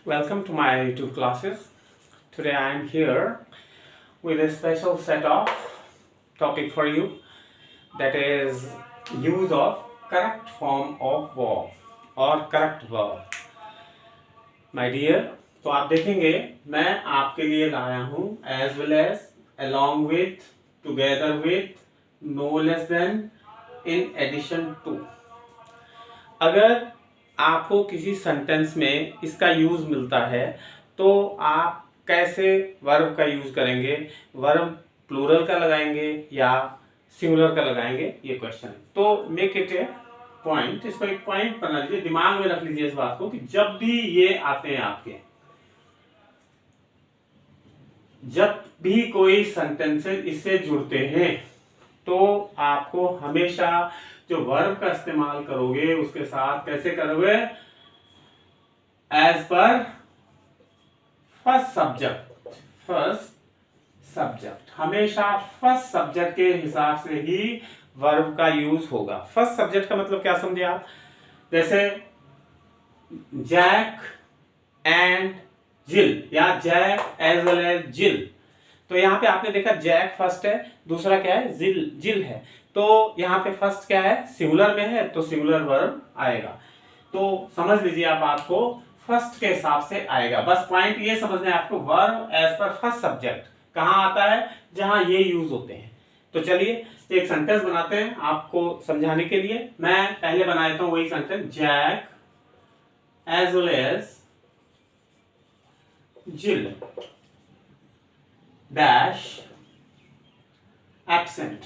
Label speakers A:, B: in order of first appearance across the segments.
A: Welcome to my YouTube classes. Today I am here with a special set of topic for you, that is use of correct form of verb और correct verb. My dear, तो आप देखेंगे मैं आपके लिए लाया हूँ as well as, along with, together with, no less than, in addition to. अगर आपको किसी सेंटेंस में इसका यूज मिलता है तो आप कैसे वर्ब का यूज करेंगे, वर्ब प्लूरल का लगाएंगे या सिंगुलर का लगाएंगे, ये क्वेश्चन है. तो मेक इट ए पॉइंट, इसको एक पॉइंट बना लीजिए, दिमाग में रख लीजिए इस बात को कि जब भी ये आते हैं आपके, जब भी कोई सेंटेंसेस इससे जुड़ते हैं तो आपको हमेशा जो वर्ब का इस्तेमाल करोगे उसके साथ कैसे करोगे, एज पर फर्स्ट सब्जेक्ट, हमेशा फर्स्ट सब्जेक्ट के हिसाब से ही वर्ब का यूज होगा. फर्स्ट सब्जेक्ट का मतलब क्या समझे आप, जैसे जैक एंड जिल या जैक एज वेल एज जिल. तो यहाँ पे आपने देखा जैक फर्स्ट है, दूसरा क्या है, जिल है. तो यहाँ पे फर्स्ट क्या है, सिंगुलर में है, तो सिंगुलर वर्ब आएगा. तो समझ लीजिए आप आपको फर्स्ट के हिसाब से आएगा. बस पॉइंट ये समझना है आपको, verb as per first subject कहाँ आता है, जहां ये यूज होते हैं. तो चलिए एक सेंटेंस बनाते हैं आपको समझाने के लिए. मैं पहले बना देता हूं वही sentence, Jack as well as Jill dash absent.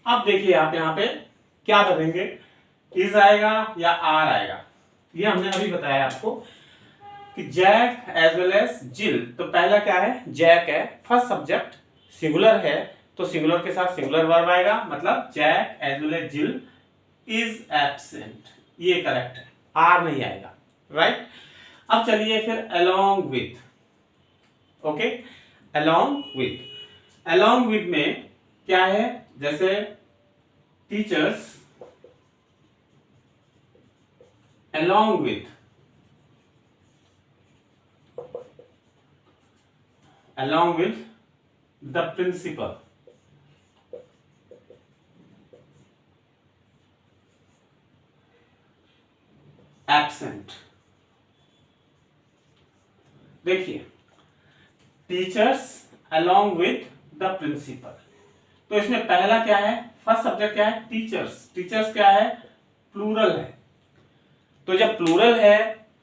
A: अब देखिए आप यहां पे क्या करेंगे, इज आएगा या आर आएगा. ये हमने अभी बताया आपको कि जैक एज वेल एज जिल. तो पहला क्या है, जैक है, फर्स्ट सब्जेक्ट, सिंगुलर है, तो सिंगुलर के साथ सिंगुलर वर्ब आएगा, मतलब जैक एज वेल एज जिल इज एब्सेंट. ये करेक्ट है, आर नहीं आएगा. राइट. अब चलिए फिर along with. Okay, along with में क्या है, जैसे teachers along with the principal. Absent. देखिए teachers along with the principal. तो इसमें पहला क्या है, फर्स्ट सब्जेक्ट क्या है, टीचर्स. टीचर्स क्या है, प्लूरल है. तो जब प्लूरल है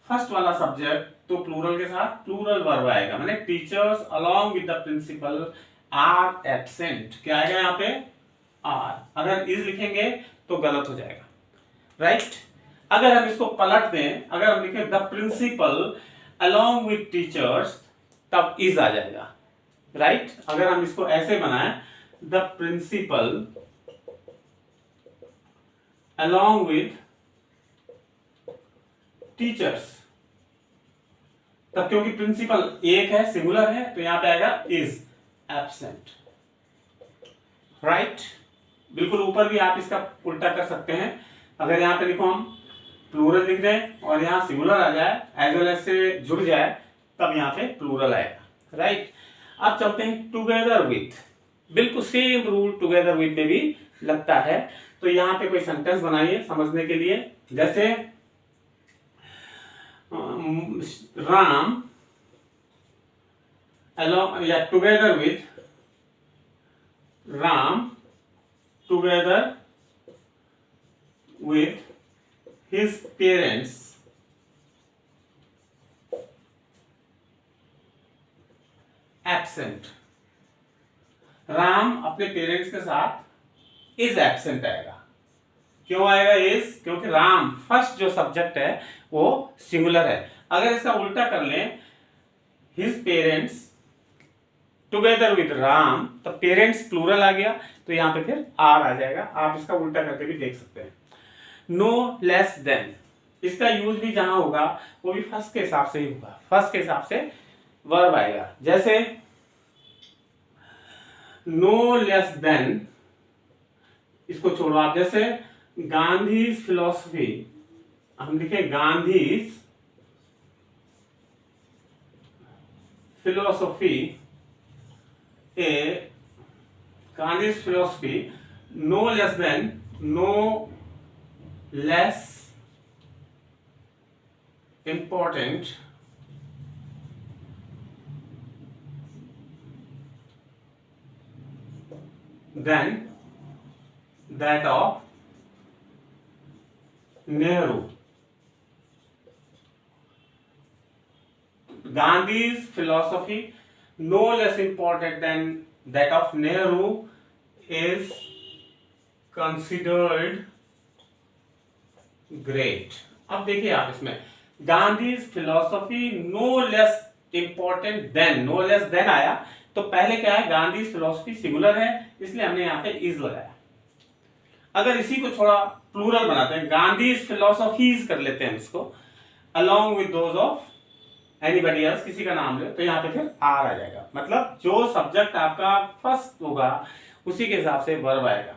A: फर्स्ट वाला सब्जेक्ट, तो प्लूरल के साथ प्लूरल वर्ब आएगा, माने teachers along with the principal are absent. क्या आएगा यहाँ पे, आर. अगर इज लिखेंगे तो गलत हो जाएगा. राइट. अगर हम इसको पलट दें, अगर हम लिखें the principal along with teachers, तब इज आ जाएगा. राइट. अगर हम इसको ऐसे बनाएं, the principal along with teachers, तब क्योंकि प्रिंसिपल एक है, सिंगुलर है, तो यहां पे आएगा इज एब्सेंट. राइट. बिल्कुल ऊपर भी आप इसका उल्टा कर सकते हैं. अगर यहां पे देखो हम प्लूरल लिख दें और यहां सिंगुलर आ जाए, एज वेल एज से जुड़ जाए, तब यहां पे प्लूरल आएगा. राइट. अब चलते हैं टुगेदर विथ. बिल्कुल सेम रूल टुगेदर विथ में भी लगता है. तो यहां पे कोई सेंटेंस बनाइए समझने के लिए, जैसे राम along या together with Ram together with his parents absent. Ram अपने पेरेंट्स के साथ इज एब्सेंट आएगा. क्यों आएगा इज, क्योंकि राम फर्स्ट जो सब्जेक्ट है वो सिंगुलर है. अगर इसका उल्टा कर लें, his parents together with Ram, तो पेरेंट्स प्लूरल आ गया, तो यहां पे फिर आर आ जाएगा. आप इसका उल्टा करके भी देख सकते हैं. नो लेस देन, इसका यूज भी जहां होगा वो भी फर्स्ट के हिसाब से ही होगा. फर्स्ट के हिसाब से वर्ब आएगा. जैसे नो लेस देन, इसको छोड़ो आप, जैसे गांधी फिलॉसफी, हम लिखे Gandhi philosophy, Gandhi's philosophy, no less important than that of Nehru. Gandhi's philosophy, no less important than that of Nehru, is considered great. अब देखिए आप इसमें Gandhi's philosophy no less important than, no less than आया तो पहले क्या है, गांधीज फिलॉसफी सिंगुलर है इसलिए हमने यहाँ पे इज लगाया। अगर इसी को थोड़ा प्लूरल बनाते हैं, गांधीज फिलॉसफीज कर लेते हैं इसको, along with those of anybody else, किसी का नाम ले तो यहाँ पे फिर आर आ जाएगा। मतलब जो सब्जेक्ट आपका फर्स्ट होगा उसी के हिसाब से वर्ब आएगा।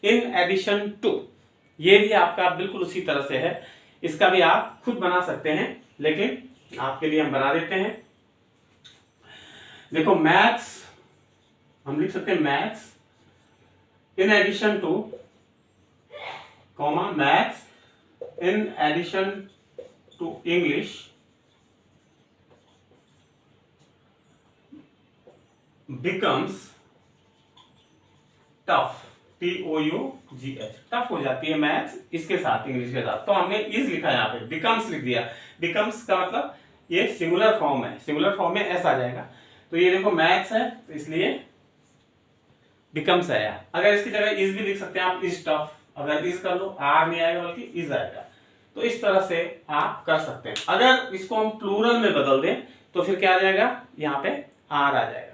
A: इन एडिशन टू, ये भी आपका बिल्कुल उसी तरह से है, इसका भी आप खुद बना सकते हैं लेकिन आपके लिए हम बना देते हैं। देखो मैथ्स, हम लिख सकते हैं maths in addition to, comma maths in addition to English becomes tough, TOUGH, tough हो जाती है मैथ्स इसके साथ, इंग्लिश के साथ। तो हमने इज लिखा यहाँ पे, बिकम्स लिख दिया। बिकम्स का मतलब ये सिंगुलर फॉर्म है, सिंगुलर फॉर्म में एस आ जाएगा। तो ये देखो मैथ्स है तो इसलिए बिकम्स आया। अगर इसकी जगह इज भी लिख सकते हैं आप, इज टफ, अगर इज कर लो आर नहीं आएगा बल्कि इज आएगा। तो इस तरह से आप कर सकते हैं। अगर इसको हम प्लूरल में बदल दें तो फिर क्या आ जाएगा, यहाँ पे आर आ जाएगा।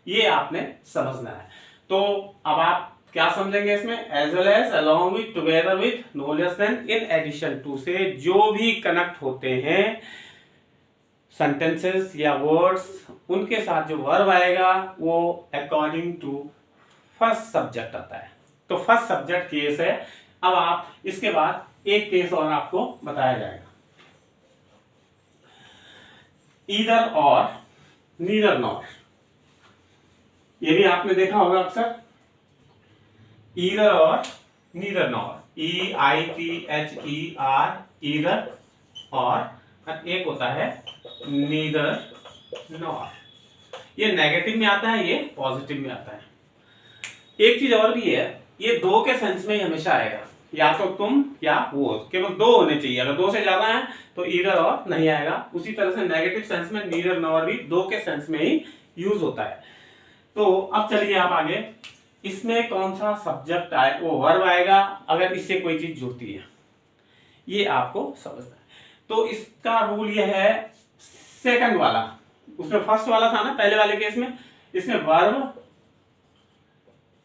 A: ये आपने समझना है। तो अब आप क्या समझेंगे इसमें, as well as, along with, together with, no less than, in addition to से जो भी कनेक्ट होते हैं सेंटेंसेस या वर्ड्स, उनके साथ जो वर्ब आएगा वो अकॉर्डिंग टू फर्स्ट सब्जेक्ट आता है। तो फर्स्ट सब्जेक्ट केस है। अब आप इसके बाद एक केस और आपको बताया जाएगा, ईदर और, नीदर नॉर। ये भी आपने देखा होगा अक्सर, ईदर और नीदर नॉर, EITHER, ईदर, और एक होता है नीदर नॉर। ये नेगेटिव में आता है, ये पॉजिटिव में आता है। एक चीज और भी है, ये दो के सेंस में ही हमेशा आएगा, या तो तुम या वो, केवल दो होने चाहिए। अगर दो से ज्यादा है तो ईदर और नहीं आएगा। उसी तरह से नेगेटिव सेंस में नीदर नॉर भी दो के सेंस में ही यूज होता है। तो अब चलिए आप आगे, इसमें कौन सा सब्जेक्ट आए, वो वर्ब आएगा अगर इससे कोई चीज जुड़ती है, ये आपको समझना है। तो इसका रूल ये है, सेकंड वाला, उसमें फर्स्ट वाला था ना पहले वाले केस में, इसमें verb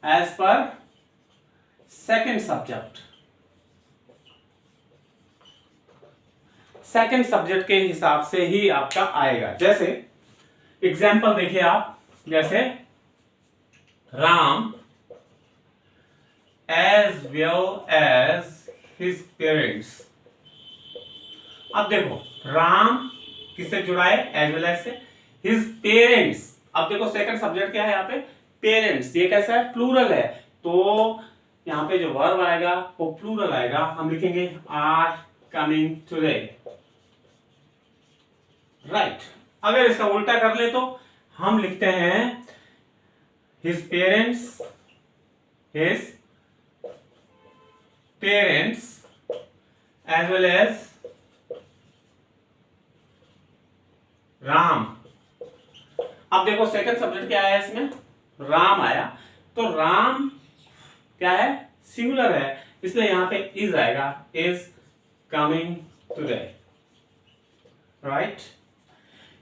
A: as per second subject, second subject के हिसाब से ही आपका आएगा। जैसे एग्जाम्पल देखिए आप, जैसे Ram as well as his parents। अब देखो राम किससे जुड़ा है, एज वेल एज से, his parents। अब देखो सेकंड सब्जेक्ट क्या है यहाँ पे, पेरेंट्स। ये कैसा है, प्लूरल है, तो यहाँ पे जो वर्ब आएगा वो प्लूरल आएगा। हम लिखेंगे आर कमिंग टुडे, राइट। अगर इसका उल्टा कर ले तो हम लिखते हैं his parents as well as Ram. अब देखो सेकंड सब्जेक्ट क्या आया इसमें, राम आया, तो राम क्या है, सिंगुलर है, इसलिए यहां पे इज आएगा, is coming today, right.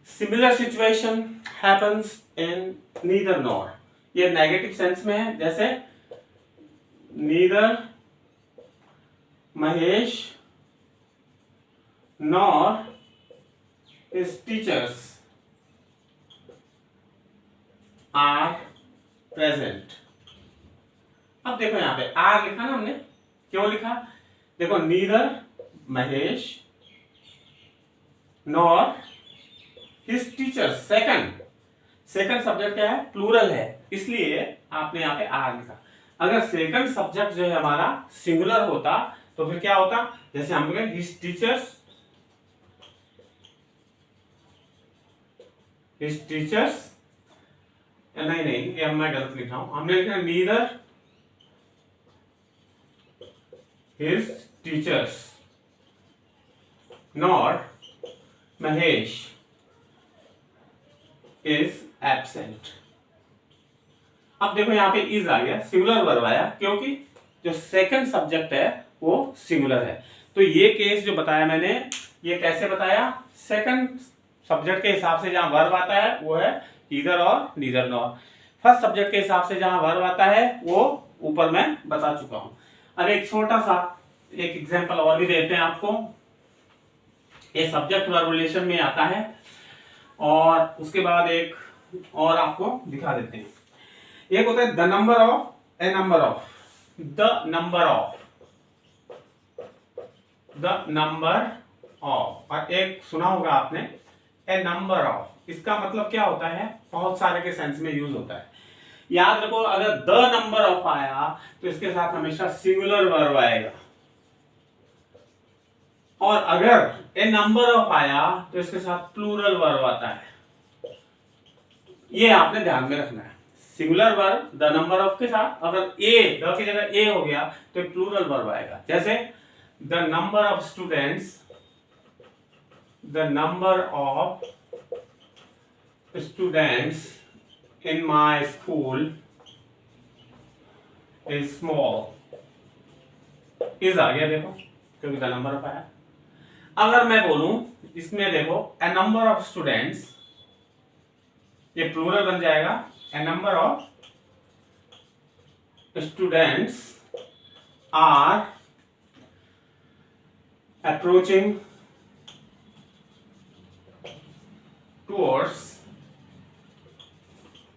A: Similar situation happens in neither nor. ये नेगेटिव सेंस में है, जैसे neither Mahesh nor his teachers are present. अब देखो यहां पे आर लिखा ना हमने, क्यों लिखा, देखो neither Mahesh nor his teachers, second second subject क्या है, प्लूरल है, इसलिए आपने यहाँ पे आर लिखा। अगर सेकंड सब्जेक्ट जो है हमारा सिंगुलर होता तो फिर क्या होता, जैसे हम लोग हिज टीचर्स, नहीं ये मैं गलत लिख रहा हूं, हमने लिखा neither his teachers nor Mahesh is absent. अब देखो यहाँ पे इज आ गया, सिंगुलर वर्ब आया, क्योंकि जो सेकंड सब्जेक्ट है वो सिंगुलर है। तो ये केस जो बताया मैंने, ये कैसे बताया, सेकंड सब्जेक्ट के हिसाब से जहां वर्ब आता है वो है ईदर और नीदर नॉर। फर्स्ट सब्जेक्ट के हिसाब से जहां वर्ब आता है वो ऊपर मैं बता चुका हूं। अब एक छोटा सा एक एग्जांपल और भी देते हैं आपको। ये सब्जेक्ट वर्ब रिलेशन में आता है, और उसके बाद एक और आपको दिखा देते हैं। एक होता है the number of, A number of, the number of, the number of, और एक सुना होगा आपने ए नंबर ऑफ। इसका मतलब क्या होता है, बहुत सारे के सेंस में यूज होता है। याद रखो, अगर द नंबर ऑफ आया तो इसके साथ हमेशा सिंगुलर वर्ब आएगा, और अगर ए नंबर ऑफ आया तो इसके साथ प्लूरल वर्ब आता है। ये आपने ध्यान में रखना है। Singular verb the number of के साथ, अगर ए, द की जगह ए हो गया तो प्लूरल वर्ब आएगा। जैसे the number of students, the number of students in my school is small. Is आ गया देखो, क्योंकि द नंबर ऑफ आया। अगर मैं बोलूं इसमें देखो ए नंबर ऑफ स्टूडेंट्स, ये प्लूरल बन जाएगा, a number of students are approaching towards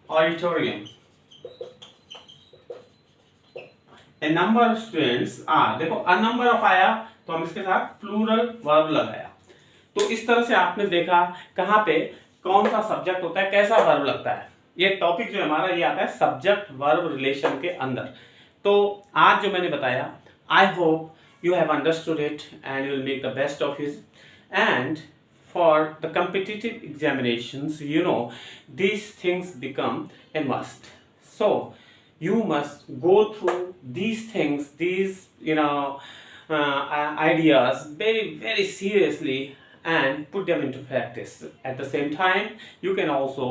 A: auditorium. A number of students are, देखो अ नंबर ऑफ आया तो हम इसके साथ प्लूरल वर्ब लगाया। तो इस तरह से आपने देखा कहां पे कौन सा सब्जेक्ट होता है, कैसा वर्ब लगता है। ये टॉपिक जो हमारा ये आता है सब्जेक्ट वर्ब रिलेशन के अंदर। तो आज जो मैंने बताया, I hope you have understood it and you will make the best of it. And for the competitive examinations, you know, these things become a must. So you must go through these things, these ideas very very seriously and put them into practice. At the same time, you can also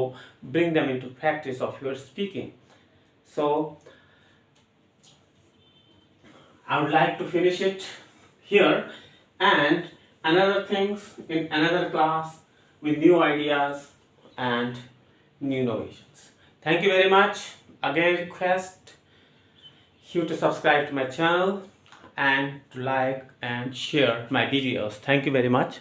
A: bring them into practice of your speaking. So I would like to finish it here, and another things in another class with new ideas and new innovations. Thank you very much. Again, request you to subscribe to my channel and to like and share my videos. Thank you very much.